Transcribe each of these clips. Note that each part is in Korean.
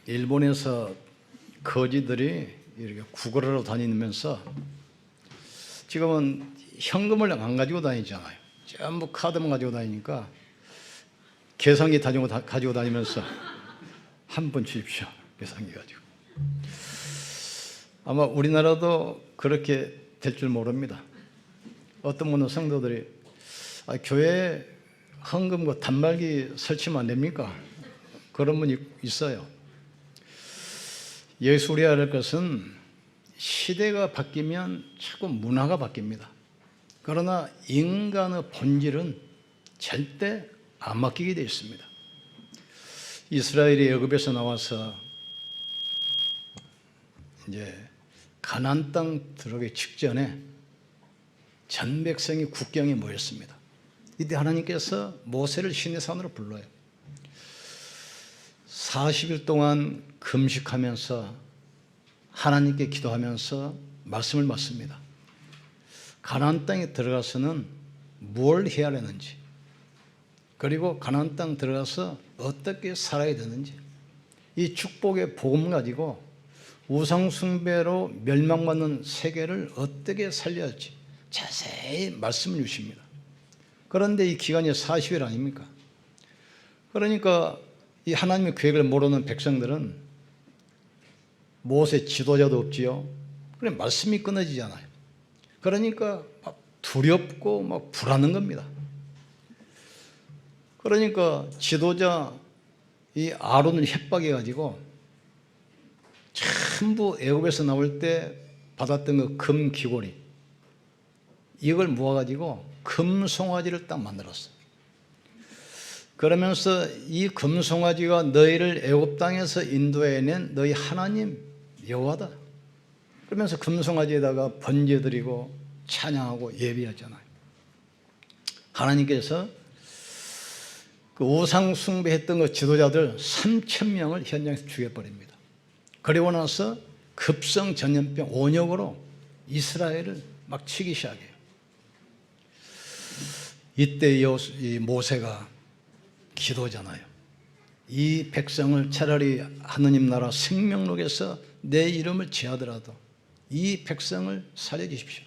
일본에서 거지들이 이렇게 구걸하러 다니면서 지금은 현금을 안 가지고 다니잖아요. 전부 카드만 가지고 다니니까 계산기 가지고 다니면서 한 번 주십시오. 계산기 가지고. 아마 우리나라도 그렇게 될 줄 모릅니다. 어떤 분은 성도들이 교회에 헌금과 단말기 설치면 안 됩니까? 그런 분이 있어요. 여기서 우리가 알 것은 시대가 바뀌면 자꾸 문화가 바뀝니다. 그러나 인간의 본질은 절대 안 바뀌게 되어 있습니다. 이스라엘이 애굽에서 나와서 이제 가나안 땅 들어가기 직전에 전 백성이 국경에 모였습니다. 이때 하나님께서 모세를 시내산으로 불러요. 40일 동안 금식하면서 하나님께 기도하면서 말씀을 받습니다. 가나안 땅에 들어가서는 뭘 해야 하는지, 그리고 가나안 땅 들어가서 어떻게 살아야 되는지, 이 축복의 복음 가지고 우상 숭배로 멸망받는 세계를 어떻게 살려야 할지 자세히 말씀을 주십니다. 그런데 이 기간이 40일 아닙니까? 그러니까 이 하나님의 계획을 모르는 백성들은 모세 지도자도 없지요. 그래 말씀이 끊어지잖아요. 그러니까 막 두렵고 막 불안한 겁니다. 그러니까 지도자 이 아론을 협박해 가지고 전부 애굽에서 나올 때 받았던 그 금 귀고리 이걸 모아 가지고 금송아지를 딱 만들었어요. 그러면서 이 금송아지가 너희를 애굽 땅에서 인도해낸 너희 하나님 여호와다. 그러면서 금송아지에다가 번제 드리고 찬양하고 예배하잖아요. 하나님께서 그 우상 숭배했던 그 지도자들 3,000명을 현장에서 죽여버립니다. 그리고 나서 급성 전염병 온역으로 이스라엘을 막 치기 시작해요. 이때 이 모세가 기도잖아요. 이 백성을 차라리 하느님 나라 생명록에서 내 이름을 제하더라도 이 백성을 살려주십시오.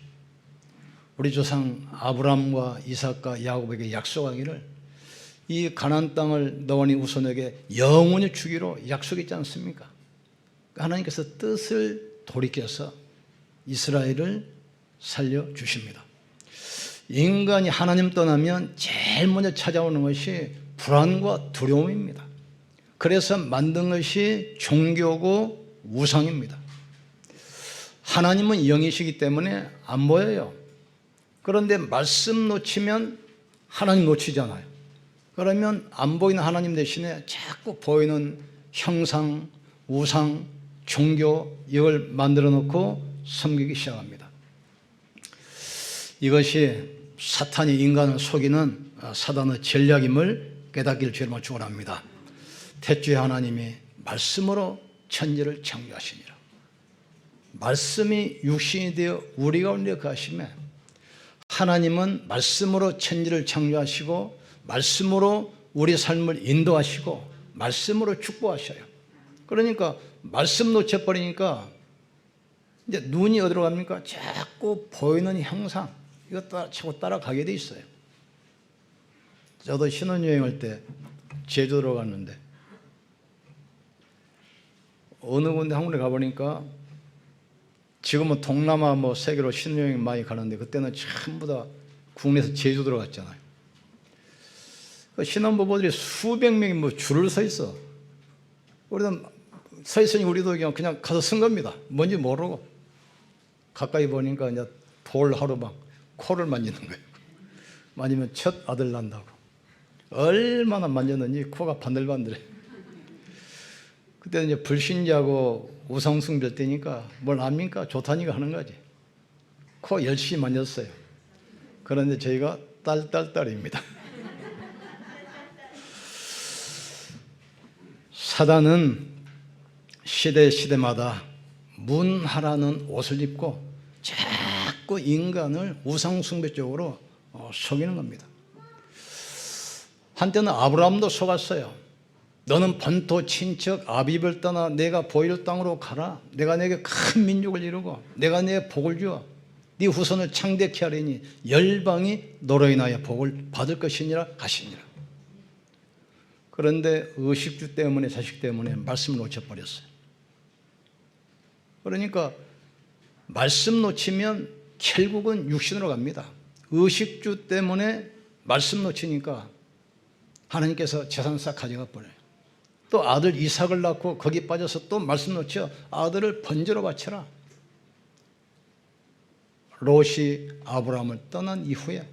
우리 조상 아브라함과 이삭과 야곱에게 약속하기를 이 가나안 땅을 너희 후손에게 영원히 주기로 약속했지 않습니까? 하나님께서 뜻을 돌이켜서 이스라엘을 살려주십니다. 인간이 하나님 떠나면 제일 먼저 찾아오는 것이 불안과 두려움입니다. 그래서 만든 것이 종교고 우상입니다. 하나님은 영이시기 때문에 안 보여요. 그런데 말씀 놓치면 하나님 놓치잖아요. 그러면 안 보이는 하나님 대신에 자꾸 보이는 형상, 우상, 종교 이걸 만들어 놓고 섬기기 시작합니다. 이것이 사탄이 인간을 속이는 사단의 전략임을 깨닫기를 주님으로 축원합니다. 태초에 하나님이 말씀으로 천지를 창조하시니라. 말씀이 육신이 되어 우리 가운데 거하시매 하나님은 말씀으로 천지를 창조하시고 말씀으로 우리 삶을 인도하시고 말씀으로 축복하셔요. 그러니까 말씀 놓쳐버리니까 이제 눈이 어디로 갑니까? 자꾸 보이는 형상 이거 자꾸 따라가게 돼 있어요. 저도 신혼여행할 때 제주도로 갔는데 어느 군데 한 군데 가보니까 지금은 동남아 세계로 신혼여행 많이 가는데 그때는 전부 다 국내에서 제주도로 갔잖아요. 그 신혼부부들이 수백 명이 줄을 서 있어. 우리는 서 있으니 우리도 그냥 가서 쓴 겁니다. 뭔지 모르고 가까이 보니까 이제 돌 하루방 코를 만지는 거예요. 만지면 첫 아들 난다고. 얼마나 만졌는지 코가 반들반들해. 그때는 이제 불신자고 우상숭배 때니까 뭘 압니까? 좋다니까 하는 거지. 코 열심히 만졌어요. 그런데 저희가 딸딸딸입니다. 사단은 시대마다 문하라는 옷을 입고 자꾸 인간을 우상숭배 쪽으로 속이는 겁니다. 한때는 아브라함도 속았어요. 너는 본토 친척 아비를 떠나 내가 보일 땅으로 가라. 내가 내게 큰 민족을 이루고 내가 내 복을 주어 네 후손을 창대케 하리니 열방이 너로 인하여 복을 받을 것이니라 하시니라. 그런데 의식주 때문에 자식 때문에 말씀을 놓쳐버렸어요. 그러니까 말씀 놓치면 결국은 육신으로 갑니다. 의식주 때문에 말씀 놓치니까 하나님께서 재산 싹 가져가 버려요. 또 아들 이삭을 낳고 거기 빠져서 또 말씀 놓쳐 아들을 번제로 바쳐라. 롯이 아브라함을 떠난 이후에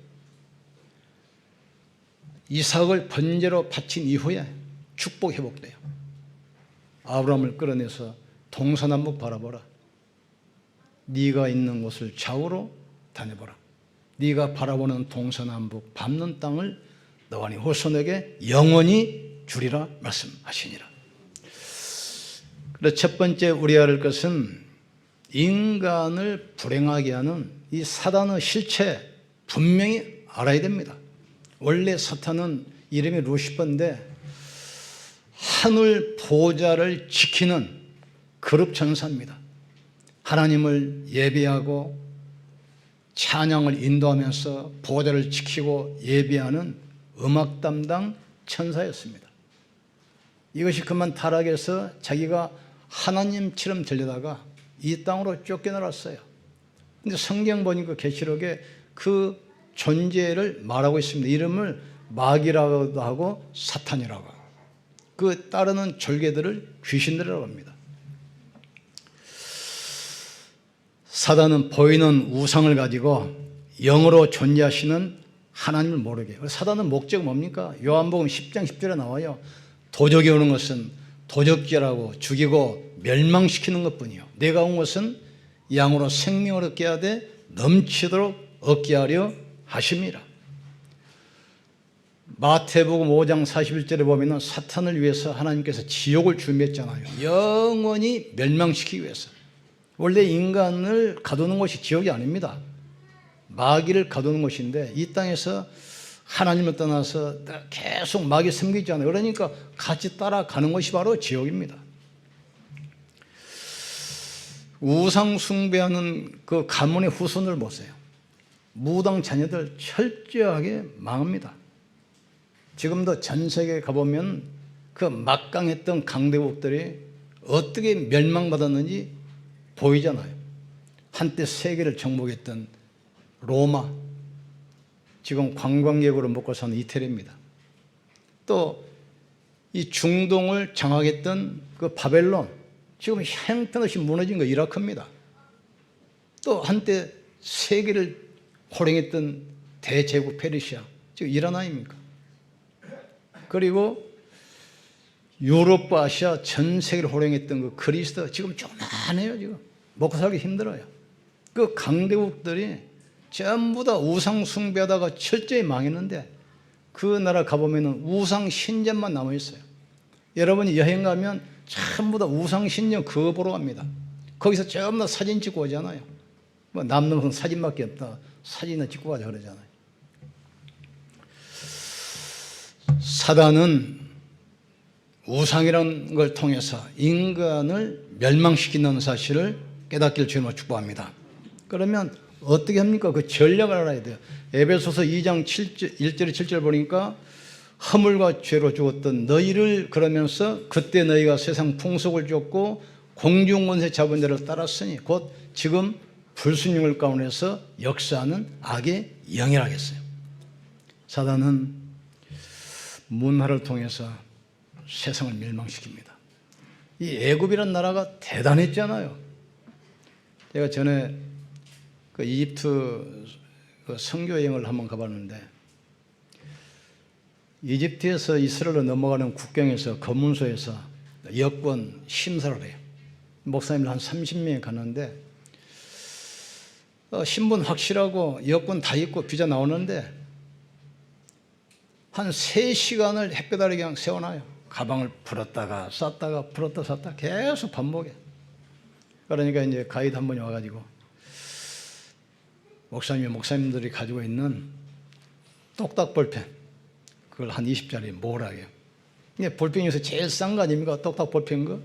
이삭을 번제로 바친 이후에 축복 회복돼요. 아브라함을 끌어내서 동서남북 바라보라. 네가 있는 곳을 좌우로 다녀보라. 네가 바라보는 동서남북 밟는 땅을 너와 네 후손에게 영원히 주리라 말씀하시니라. 그래서 첫 번째 우리가 할 것은 인간을 불행하게 하는 이 사단의 실체 분명히 알아야 됩니다. 원래 사탄은 이름이 루시퍼인데 하늘 보좌를 지키는 그룹 천사입니다. 하나님을 예배하고 찬양을 인도하면서 보좌를 지키고 예배하는 음악 담당 천사였습니다. 이것이 그만 타락해서 자기가 하나님처럼 되려다가 이 땅으로 쫓겨나갔어요. 근데 성경 보니까 계시록에 그 존재를 말하고 있습니다. 이름을 마귀라고도 하고 사탄이라고 하고 그 따르는 졸개들을 귀신들이라고 합니다. 사단은 보이는 우상을 가지고 영으로 존재하시는 하나님을 모르게. 사단은 목적이 뭡니까? 요한복음 10장 10절에 나와요. 도적이 오는 것은 도적질하고 죽이고 멸망시키는 것뿐이요. 내가 온 것은 양으로 생명을 얻게 하되 넘치도록 얻게 하려 하심이라. 마태복음 5장 41절에 보면 사탄을 위해서 하나님께서 지옥을 준비했잖아요. 영원히 멸망시키기 위해서. 원래 인간을 가두는 것이 지옥이 아닙니다. 마귀를 가두는 것인데 이 땅에서 하나님을 떠나서 계속 마귀 섬기잖아요. 그러니까 같이 따라가는 것이 바로 지옥입니다. 우상 숭배하는 그 가문의 후손을 보세요. 무당 자녀들 철저하게 망합니다. 지금도 전 세계에 가보면 그 막강했던 강대국들이 어떻게 멸망받았는지 보이잖아요. 한때 세계를 정복했던 로마, 지금 관광객으로 먹고 사는 이태리입니다. 또 이 중동을 장악했던 그 바벨론, 지금 형편없이 무너진 거 이라크입니다. 또 한때 세계를 호령했던 대제국 페르시아, 지금 이란 아닙니까? 그리고 유럽과 아시아 전 세계를 호령했던 그 그리스, 지금 조만해요. 지금 먹고 살기 힘들어요. 그 강대국들이 전부 다 우상 숭배하다가 철저히 망했는데 그 나라 가보면 우상 신전만 남아있어요. 여러분이 여행 가면 전부 다 우상 신전 그거 보러 갑니다. 거기서 전부 다 사진 찍고 오잖아요. 뭐 남는 것은 사진밖에 없다. 사진을 찍고 가자 그러잖아요. 사단은 우상이라는 걸 통해서 인간을 멸망시키는 사실을 깨닫기를 주님으로 축복합니다. 그러면 어떻게 합니까? 그 전략을 알아야 돼요. 에베소서 2장 1절에 7절 보니까 허물과 죄로 죽었던 너희를 그러면서 그때 너희가 세상 풍속을 쫓고 공중권세 잡은 자를 따랐으니 곧 지금 불순종을 가운데서 역사하는 악의 영이라겠어요. 사단은 문화를 통해서 세상을 멸망시킵니다. 이 애굽이라는 나라가 대단했잖아요. 제가 전에 그 이집트 그 선교 여행을 한번 가봤는데 이집트에서 이스라엘로 넘어가는 국경에서 검문소에서 여권 심사를 해요. 목사님들 한 30명이 가는데 신분 확실하고 여권 다 있고 비자 나오는데 한 3시간을 햇볕 아래 그냥 세워놔요. 가방을 풀었다가 쌌다가 풀었다 쌌다 계속 반복해. 그러니까 이제 가이드 한 분이 와가지고 목사님들이 가지고 있는 똑딱 볼펜 그걸 한 20짜리 모으라고요. 볼펜 중에서 제일 싼 거 아닙니까? 똑딱 볼펜 거.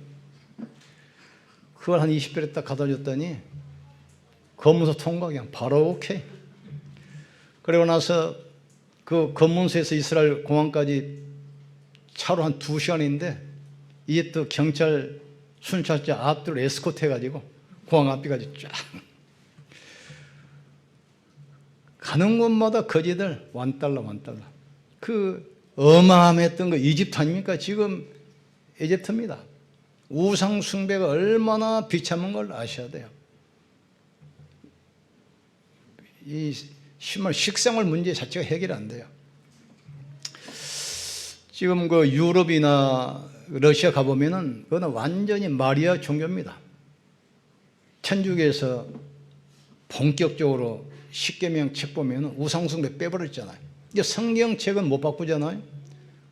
그걸 한 20배를 딱 갖다 줬더니 검문소 통과 그냥 바로 오케이. 그리고 나서 그 검문소에서 이스라엘 공항까지 차로 한 2시간인데 이게 또 경찰 순찰차 앞뒤로 에스코트 해가지고 공항 앞에까지 쫙 가는 곳마다 거지들 $1, $1. 그 어마어마했던 거 이집트 아닙니까? 지금 이집트입니다. 우상 숭배가 얼마나 비참한 걸 아셔야 돼요. 이 식생활 문제 자체가 해결이 안 돼요. 지금 그 유럽이나 러시아 가보면은 그거는 완전히 마리아 종교입니다. 천주교에서 본격적으로 십계명 책 보면은 우상숭배 빼버렸잖아요. 이제 성경책은 못 바꾸잖아요.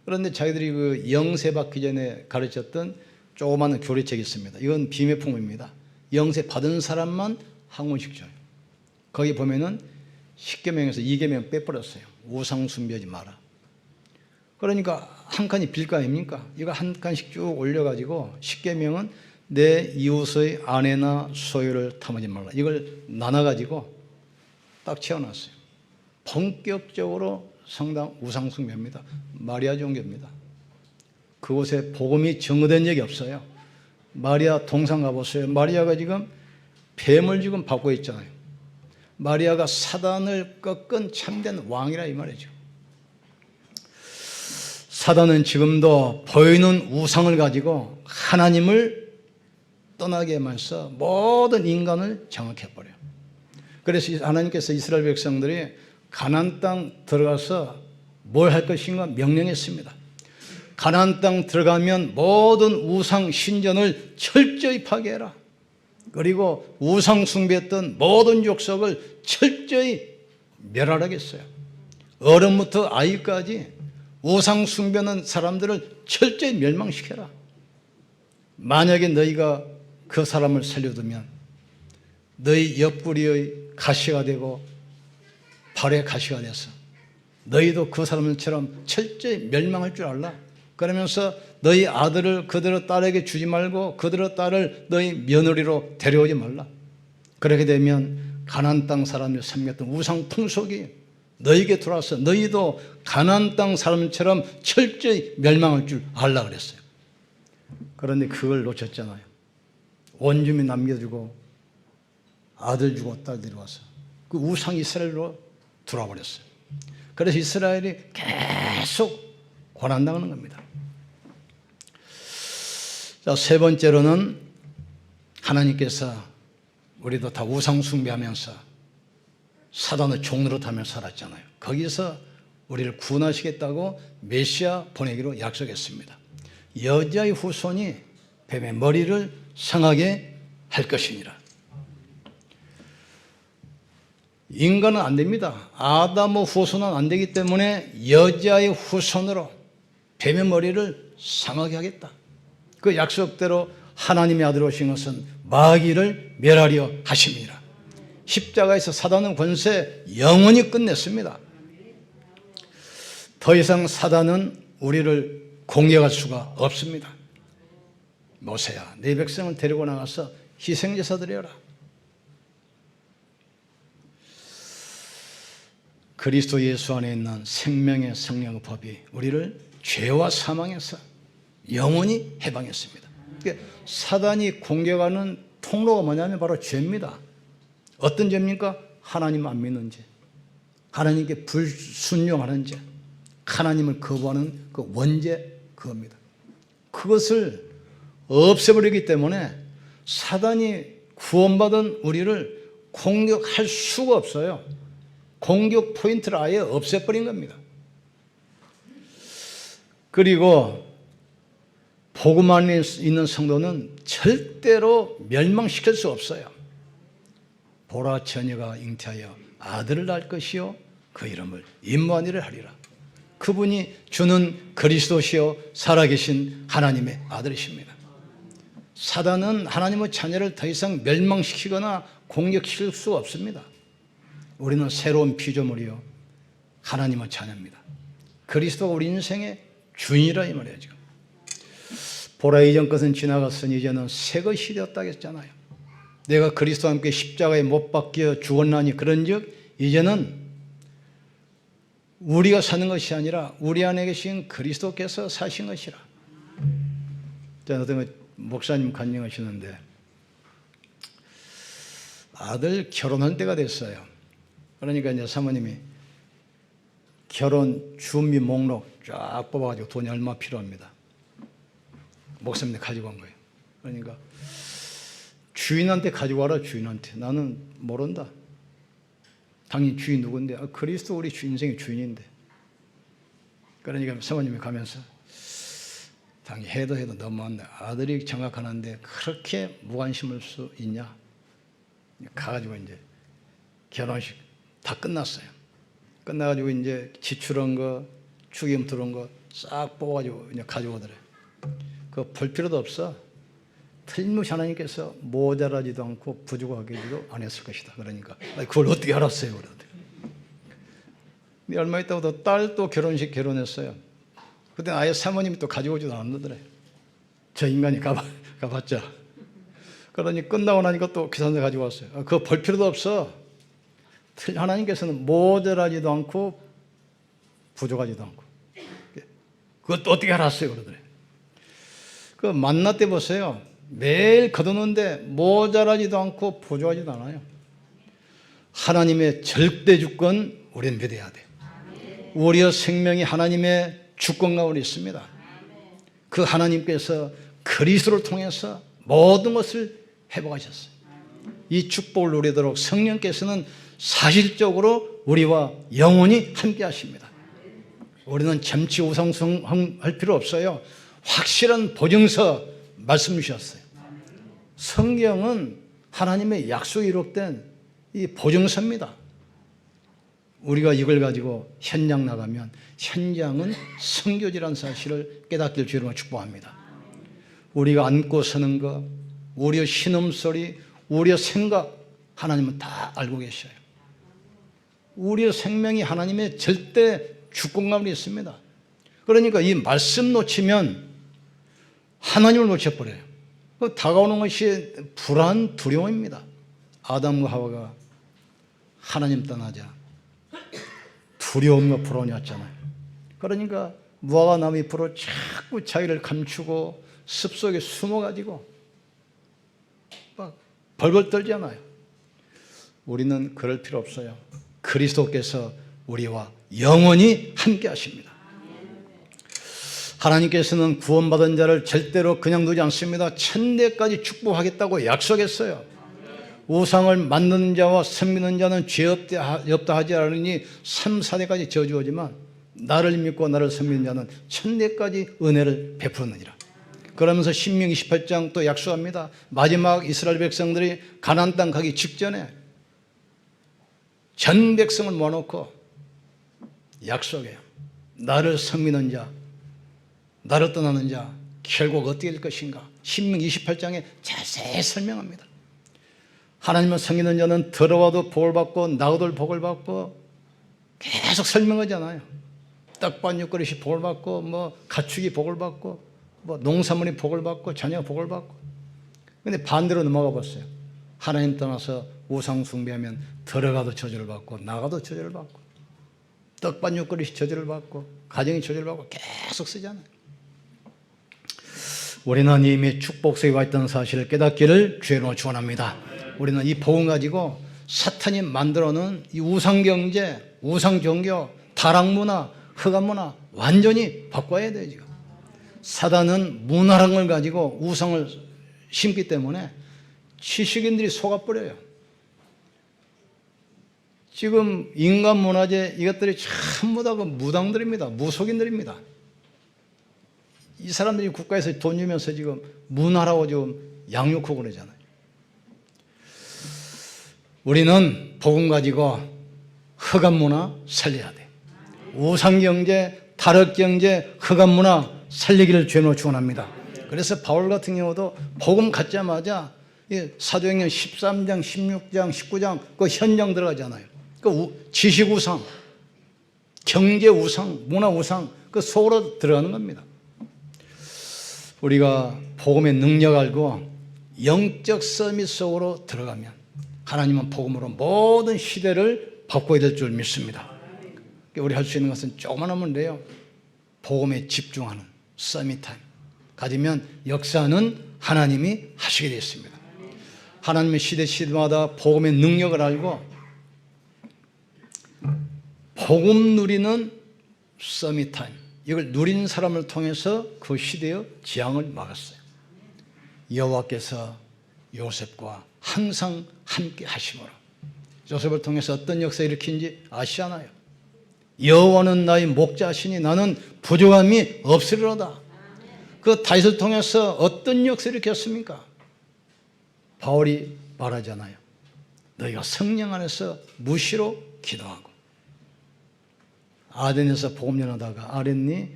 그런데 자기들이 그 영세 받기 전에 가르쳤던 조그마한 교리책이 있습니다. 이건 비매품입니다. 영세 받은 사람만 한 권씩 줘요. 거기 보면은 십계명에서 2계명 빼버렸어요. 우상 숭배하지 마라. 그러니까 한 칸이 빌가 아닙니까? 이거 한 칸씩 쭉 올려가지고 십계명은 내 이웃의 아내나 소유를 탐하지 말라. 이걸 나눠가지고 딱 채워놨어요. 본격적으로 성당 우상 숭배입니다. 마리아 종교입니다. 그곳에 복음이 증거된 적이 없어요. 마리아 동상 가보세요. 마리아가 지금 뱀을 지금 받고 있잖아요. 마리아가 사단을 꺾은 참된 왕이라 이 말이죠. 사단은 지금도 보이는 우상을 가지고 하나님을 떠나게 하면서 모든 인간을 장악해버려요. 그래서 하나님께서 이스라엘 백성들이 가나안 땅 들어가서 뭘 할 것인가 명령했습니다. 가나안 땅 들어가면 모든 우상 신전을 철저히 파괴해라. 그리고 우상 숭배했던 모든 족속을 철저히 멸하라겠어요. 어른부터 아이까지 우상 숭배하는 사람들을 철저히 멸망시켜라. 만약에 너희가 그 사람을 살려두면 너희 옆구리의 가시가 되고 발의 가시가 돼서 너희도 그 사람들처럼 철저히 멸망할 줄 알라. 그러면서 너희 아들을 그들의 딸에게 주지 말고 그들의 딸을 너희 며느리로 데려오지 말라. 그렇게 되면 가나안 땅 사람들이 섬겼던 우상 풍속이 너희에게 들어와서 너희도 가나안 땅 사람처럼 철저히 멸망할 줄 알라 그랬어요. 그런데 그걸 놓쳤잖아요. 원주민 남겨두고 아들 주고 딸 데려와서 그 우상 이스라엘로 들어와버렸어요. 그래서 이스라엘이 계속 고난당하는 겁니다. 자, 세 번째로는 하나님께서 우리도 다 우상 숭배하면서 사단의 종로로 타며 살았잖아요. 거기서 우리를 구원하시겠다고 메시아 보내기로 약속했습니다. 여자의 후손이 뱀의 머리를 상하게 할 것이니라. 인간은 안 됩니다. 아담의 후손은 안 되기 때문에 여자의 후손으로 뱀의 머리를 상하게 하겠다. 그 약속대로 하나님의 아들 오신 것은 마귀를 멸하려 하심이라. 십자가에서 사단의 권세 영원히 끝냈습니다. 더 이상 사단은 우리를 공격할 수가 없습니다. 모세야, 내 백성을 데리고 나가서 희생제사 드려라. 그리스도 예수 안에 있는 생명의 성령의 법이 우리를 죄와 사망에서 영원히 해방했습니다. 그러니까 사단이 공격하는 통로가 뭐냐면 바로 죄입니다. 어떤 죄입니까? 하나님 안 믿는 죄, 하나님께 불순종하는 죄, 하나님을 거부하는 그 원죄, 그겁니다. 그것을 없애버리기 때문에 사단이 구원받은 우리를 공격할 수가 없어요. 공격 포인트를 아예 없애버린 겁니다. 그리고 복음 안에 있는 성도는 절대로 멸망시킬 수 없어요. 보라, 처녀가 잉태하여 아들을 낳을 것이요 그 이름을 임마누엘 하리라. 그분이 주는 그리스도시요 살아계신 하나님의 아들이십니다. 사단은 하나님의 자녀를 더 이상 멸망시키거나 공격시킬 수 없습니다. 우리는 새로운 피조물이요 하나님의 자녀입니다. 그리스도가 우리 인생의 주인이라 이 말이에요. 지금 보라 이전 것은 지나갔으니 이제는 새 것이 되었다 했잖아요. 내가 그리스도와 함께 십자가에 못 박혀 죽었나니 그런즉 이제는 우리가 사는 것이 아니라 우리 안에 계신 그리스도께서 사신 것이라. 어떤 목사님 간증하시는데 아들 결혼할 때가 됐어요. 그러니까 이제 사모님이 결혼 준비 목록 쫙 뽑아가지고 돈이 얼마 필요합니다. 목사님한테 가지고 간 거예요. 그러니까 주인한테 가지고 와라. 주인한테. 나는 모른다. 당연히 주인 누군데? 그리스도 우리 인생의 주인인데. 그러니까 사모님이 가면서 당연히 해도 너무한데 아들이 장가가는데 그렇게 무관심할 수 있냐? 가가지고 이제 결혼식 다 끝났어요. 끝나가지고 이제 지출한 거, 축의금 들어온 거 싹 뽑아가지고 이제 가져오더래. 그거 볼 필요도 없어. 틀림없이 하나님께서 모자라지도 않고 부족하게도 안 했을 것이다. 그러니까 그걸 어떻게 알았어요? 그러더래. 근데 얼마 있다가 딸 또 결혼식 결혼했어요. 그때 아예 사모님이 또 가져오지도 않는다더래. 저 인간이 가봤자. 그러니 끝나고 나니까 또 계산서 가지고 왔어요. 그거 볼 필요도 없어. 하나님께서는 모자라지도 않고 부족하지도 않고. 그것도 어떻게 알았어요? 그러더래. 그 만나 때 보세요. 매일 거두는데 모자라지도 않고 부족하지도 않아요. 하나님의 절대 주권 우리는 믿어야 돼. 우리의 생명이 하나님의 주권 가운데 있습니다. 그 하나님께서 그리스도를 통해서 모든 것을 회복하셨어요. 이 축복을 누리도록 성령께서는 사실적으로 우리와 영원히 함께 하십니다. 우리는 잠시 우상숭할 필요 없어요. 확실한 보증서 말씀 주셨어요. 성경은 하나님의 약속이 이룩된 이 보증서입니다. 우리가 이걸 가지고 현장 나가면 현장은 선교지라는 사실을 깨닫길 주로 축복합니다. 우리가 앉고 서는 것, 우리의 신음소리, 우리의 생각 하나님은 다 알고 계셔요. 우리의 생명이 하나님의 절대 주권 가운데 있습니다. 그러니까 이 말씀 놓치면 하나님을 놓쳐버려요. 다가오는 것이 불안, 두려움입니다. 아담과 하와가 하나님 떠나자 두려움과 불안이 왔잖아요. 그러니까 무화과 나무 잎으로 자꾸 자기를 감추고 습속에 숨어가지고 막 벌벌 떨잖아요. 우리는 그럴 필요 없어요. 그리스도께서 우리와 영원히 함께 하십니다. 하나님께서는 구원받은 자를 절대로 그냥 두지 않습니다. 천대까지 축복하겠다고 약속했어요. 우상을 만드는 자와 섬기는 자는 죄 없다 하지 않으니 3, 4대까지 저주하지만 나를 믿고 나를 섬기는 자는 천대까지 은혜를 베푸느니라. 그러면서 신명기 28장 또 약속합니다. 마지막 이스라엘 백성들이 가나안 땅 가기 직전에 전 백성을 모아놓고 약속해요. 나를 섬기는 자, 나를 떠나는 자 결국 어떻게 될 것인가. 신명기 28장에 자세히 설명합니다. 하나님을 섬기는 자는 더러워도 복을 받고 나고도 복을 받고 계속 설명하잖아요. 떡반 육그릇이 복을 받고 뭐 가축이 복을 받고 뭐 농산물이 복을 받고 자녀가 복을 받고. 근데 반대로 넘어가 봤어요. 하나님 떠나서 우상 숭배하면 들어가도 저주를 받고 나가도 저주를 받고 떡반 육그릇이 저주를 받고 가정이 저주를 받고 계속 쓰잖아요. 우리는 이미 축복속에 와 있다는 사실을 깨닫기를 주의로 축원합니다. 우리는 이 복음 가지고 사탄이 만들어놓은 이 우상경제, 우상종교, 타락문화, 흑암문화 완전히 바꿔야 돼요. 지금 사단은 문화라는 걸 가지고 우상을 심기 때문에 지식인들이 속아버려요. 지금 인간문화재 이것들이 전부 다 그 무당들입니다. 무속인들입니다. 이 사람들이 국가에서 돈 주면서 지금 문화라고 지금 양육하고 그러잖아요. 우리는 복음 가지고 흑암문화 살려야 돼. 우상경제, 타락경제, 흑암문화 살리기를 주님으로 축원합니다. 그래서 바울 같은 경우도 복음 갖자마자 사도행전 13장, 16장, 19장 그 현장 들어가잖아요. 그 지식우상, 경제우상, 문화우상 그 속으로 들어가는 겁니다. 우리가 복음의 능력 알고 영적 서밋 속으로 들어가면 하나님은 복음으로 모든 시대를 바꿔야 될 줄 믿습니다. 우리 할 수 있는 것은 조금만 하면 돼요. 복음에 집중하는 서밋 타임 가지면 역사는 하나님이 하시게 되어 있습니다. 하나님의 시대마다 복음의 능력을 알고 복음 누리는 서밋 타임, 이걸 누린 사람을 통해서 그 시대의 재앙을 막았어요. 여호와께서 요셉과 항상 함께 하심으로 요셉을 통해서 어떤 역사 일으킨지 아시잖아요. 여호와는 나의 목자시니 나는 부족함이 없으리로다. 그 다윗을 통해서 어떤 역사를 일으켰습니까? 바울이 말하잖아요. 너희가 성령 안에서 무시로 기도하고. 아덴에서 복음 전하다가 아덴이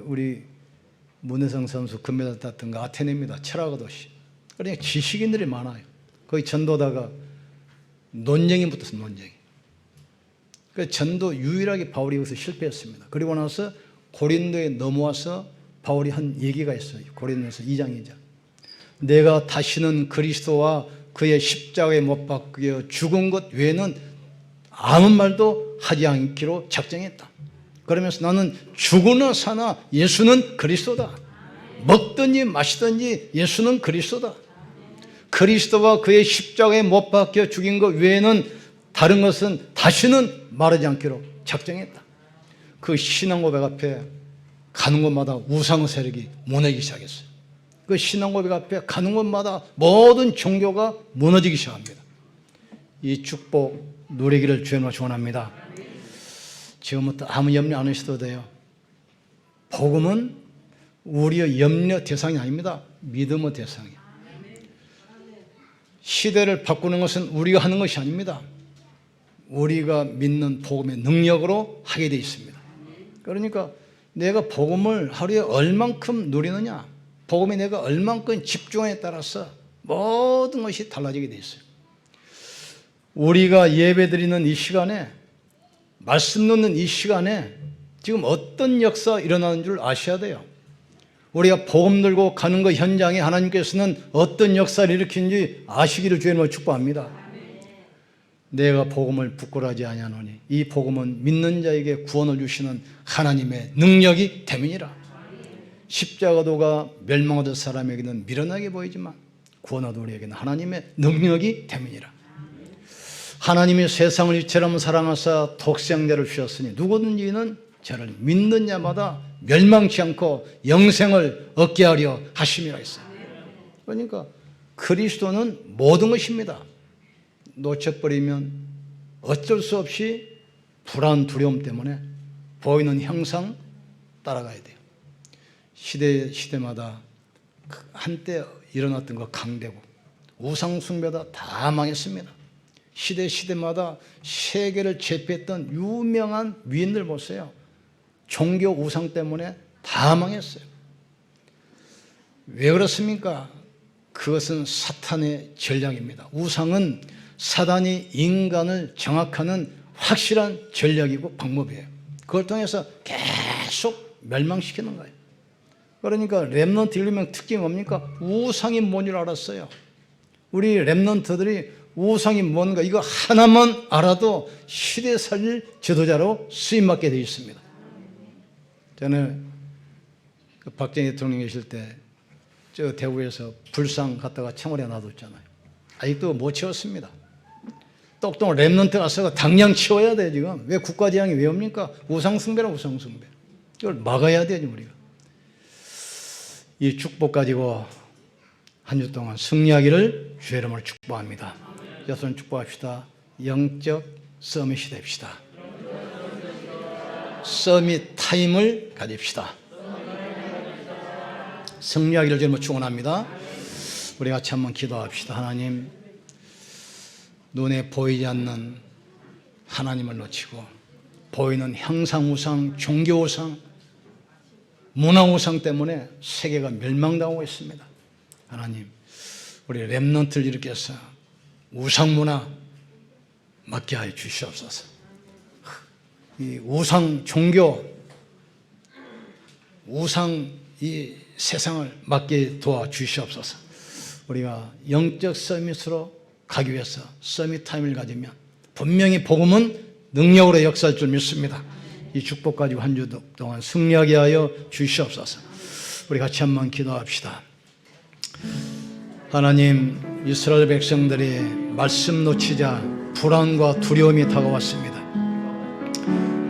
우리 문혜성 선수 금메달 땄던 거 아테네입니다. 철학의 도시. 그러니까 지식인들이 많아요. 거기 전도다가 논쟁이 붙었어. 논쟁이. 그 전도 유일하게 바울이 여기서 실패했습니다. 그리고 나서 고린도에 넘어와서 바울이 한 얘기가 있어요. 고린도에서 2장 2절. 내가 다시는 그리스도와 그의 십자가에 못 박혀 죽은 것 외에는 아무 말도 하지 않기로 작정했다. 그러면서 나는 죽으나 사나 예수는 그리스도다. 먹든지 마시든지 예수는 그리스도다. 그리스도와 그의 십자가에 못 박혀 죽인 것 외에는 다른 것은 다시는 말하지 않기로 작정했다. 그 신앙 고백 앞에 가는 곳마다 우상 세력이 무너지기 시작했어요. 그 신앙 고백 앞에 가는 곳마다 모든 종교가 무너지기 시작합니다. 이 축복 누리기를 주님으로 축원합니다. 지금부터 아무 염려 안 하셔도 돼요. 복음은 우리의 염려 대상이 아닙니다. 믿음의 대상이에요. 시대를 바꾸는 것은 우리가 하는 것이 아닙니다. 우리가 믿는 복음의 능력으로 하게 되어 있습니다. 그러니까 내가 복음을 하루에 얼만큼 누리느냐, 복음에 내가 얼만큼 집중에 따라서 모든 것이 달라지게 되어 있어요. 우리가 예배드리는 이 시간에, 말씀 듣는 이 시간에 지금 어떤 역사가 일어나는 줄 아셔야 돼요. 우리가 복음 들고 가는 그 현장에 하나님께서는 어떤 역사를 일으키는지 아시기를 주님으로 축복합니다. 내가 복음을 부끄러워하지 아니하노니 이 복음은 믿는 자에게 구원을 주시는 하나님의 능력이 됨이니라. 십자가도가 멸망하던 사람에게는 미련하게 보이지만 구원하던 우리에게는 하나님의 능력이 됨이니라. 하나님이 세상을 이처럼 사랑하사 독생자를 주셨으니 누구든지 이는 저를 믿는 자마다 멸망치 않고 영생을 얻게 하려 하심이라 했어요. 그러니까 그리스도는 모든 것입니다. 놓쳐버리면 어쩔 수 없이 불안, 두려움 때문에 보이는 형상 따라가야 돼요. 시대마다 한때 일어났던 거 강대국, 우상숭배다 다 망했습니다. 시대마다 세계를 제패했던 유명한 위인들 보세요. 종교 우상 때문에 다 망했어요. 왜 그렇습니까? 그것은 사탄의 전략입니다. 우상은 사단이 인간을 정확하는 확실한 전략이고 방법이에요. 그걸 통해서 계속 멸망시키는 거예요. 그러니까 렘넌트 1명 특징이 뭡니까? 우상이 뭔 줄 알았어요. 우리 렘넌트들이 우상이 뭔가 이거 하나만 알아도 시대 살릴 지도자로 쓰임받게 되어 있습니다. 저는 박정희 대통령 계실 때 저 대구에서 불상 갖다가 청와대에 놔뒀잖아요. 아직도 못 치웠습니다. 똑똑한 렘넌트 가서 당장 치워야 돼. 지금 왜 국가재앙이 왜 옵니까? 우상숭배라 우상숭배. 이걸 막아야 돼요. 우리가 이 축복 가지고 한 주 동안 승리하기를 주의 이름으로 축복합니다. 여러분 축복합시다. 영적 서밋이 됩시다. 서밋 타임을 가집시다. 승리하기를 주님으로 축원합니다. 우리 같이 한번 기도합시다. 하나님, 눈에 보이지 않는 하나님을 놓치고 보이는 형상우상, 종교우상, 문화우상 때문에 세계가 멸망당하고 있습니다. 하나님, 우리 렘넌트를 일으켜서 우상문화 막게 하여 주시옵소서. 이 우상 종교, 우상 이 세상을 맡게 도와주시옵소서. 우리가 영적 서밋으로 가기 위해서 서밋 타임을 가지면 분명히 복음은 능력으로 역사할 줄 믿습니다. 이 축복 가지고 한 주 동안 승리하게 하여 주시옵소서. 우리 같이 한번 기도합시다. 하나님, 이스라엘 백성들이 말씀 놓치자 불안과 두려움이 다가왔습니다.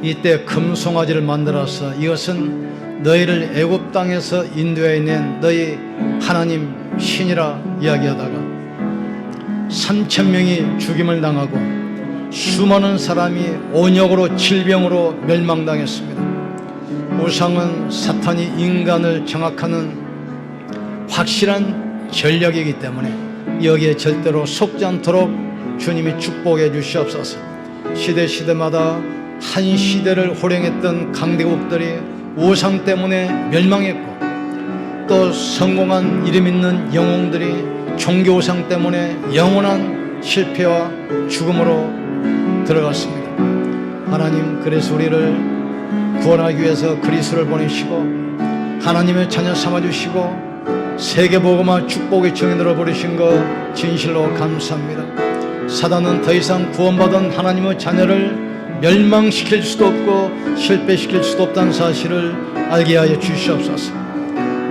이때 금송아지를 만들어서 이것은 너희를 애굽 땅에서 인도해 낸 너희 하나님 신이라 이야기하다가 3,000명이 죽임을 당하고 수많은 사람이 온역으로 질병으로 멸망당했습니다. 우상은 사탄이 인간을 장악하는 확실한 전략이기 때문에 여기에 절대로 속지 않도록 주님이 축복해 주시옵소서. 시대마다 한 시대를 호령했던 강대국들이 우상 때문에 멸망했고, 또 성공한 이름 있는 영웅들이 종교 우상 때문에 영원한 실패와 죽음으로 들어갔습니다. 하나님, 그래서 우리를 구원하기 위해서 그리스도를 보내시고 하나님의 자녀 삼아주시고 세계복음화 축복의 증인으로 부르신 것 진실로 감사합니다. 사단은 더 이상 구원받은 하나님의 자녀를 멸망시킬 수도 없고 실패시킬 수도 없다는 사실을 알게 하여 주시옵소서.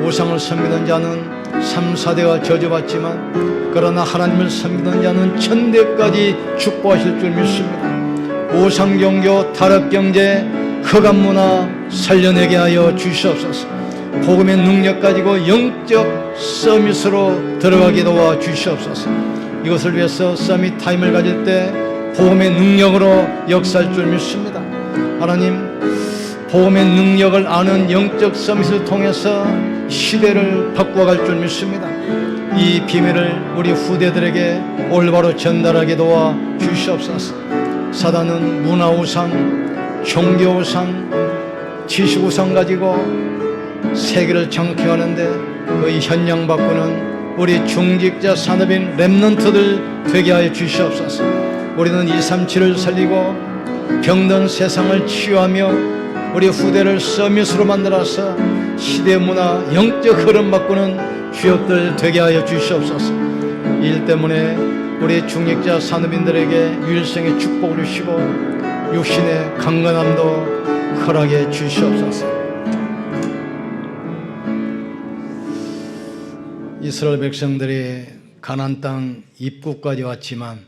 우상을 섬기는 자는 3, 4대가 저주받지만 그러나 하나님을 섬기는 자는 1000대까지 축복하실 줄 믿습니다. 우상종교, 타락경제, 흑암문화 살려내게 하여 주시옵소서. 복음의 능력 가지고 영적 서밋으로 들어가게 도와 주시옵소서. 이것을 위해서 서밋 타임을 가질 때 복음의 능력으로 역사할 줄 믿습니다. 하나님, 복음의 능력을 아는 영적 서밋을 통해서 시대를 바꿔갈 줄 믿습니다. 이 비밀을 우리 후대들에게 올바로 전달하게 도와 주시옵소서. 사단은 문화우상, 종교우상, 지식우상 가지고 세계를 장악해가는데 그 현장 바꾸는 우리 중직자 산업인 렘넌트들 되게 하여 주시옵소서. 우리는 237을 살리고 병든 세상을 치유하며 우리 후대를 서밋으로 만들어서 시대 문화 영적 흐름 바꾸는 주역들 되게 하여 주시옵소서. 이 일 때문에 우리 중직자 산업인들에게 유일성의 축복을 주시고 육신의 강건함도 허락해 주시옵소서. 이스라엘 백성들이 가나안 땅 입구까지 왔지만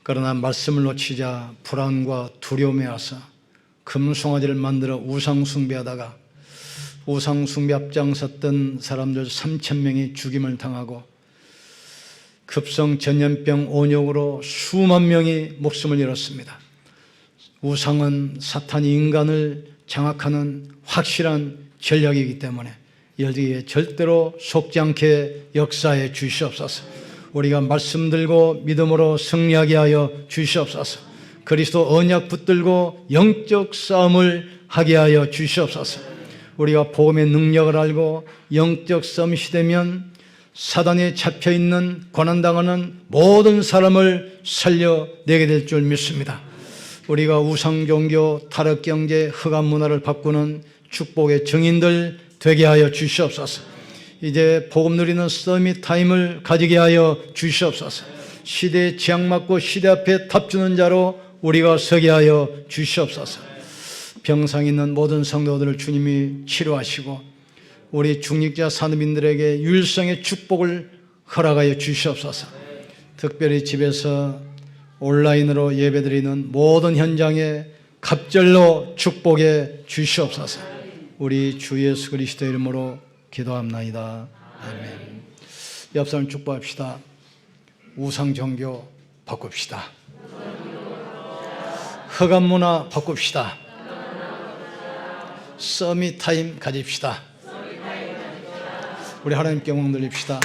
그러나 말씀을 놓치자 불안과 두려움에 와서 금송아지를 만들어 우상 숭배하다가 우상 숭배 앞장섰던 사람들 3,000명이 죽임을 당하고 급성 전염병 온역으로 수만 명이 목숨을 잃었습니다. 우상은 사탄이 인간을 장악하는 확실한 전략이기 때문에 여기에 절대로 속지 않게 역사해 주시옵소서. 우리가 말씀 들고 믿음으로 승리하게 하여 주시옵소서. 그리스도 언약 붙들고 영적 싸움을 하게 하여 주시옵소서. 우리가 복음의 능력을 알고 영적 싸움이 되면 사단에 잡혀있는 고난당하는 모든 사람을 살려내게 될 줄 믿습니다. 우리가 우상종교, 타락경제, 흑암문화를 바꾸는 축복의 증인들 되게 하여 주시옵소서. 이제 복음 누리는 서밋 타임을 가지게 하여 주시옵소서. 시대에 지향맞고 시대 앞에 탑주는 자로 우리가 서게 하여 주시옵소서. 병상 있는 모든 성도들을 주님이 치료하시고 우리 중직자 산업인들에게 유일성의 축복을 허락하여 주시옵소서. 특별히 집에서 온라인으로 예배드리는 모든 현장에 갑절로 축복해 주시옵소서. 우리 주 예수 그리스도 이름으로 기도합나이다. 아멘. 옆 사람 축복합시다. 우상 종교 바꿉시다. 흑암 문화 바꿉시다. 서밋 타임 가집시다. 우리 하나님께 영광 돌립시다.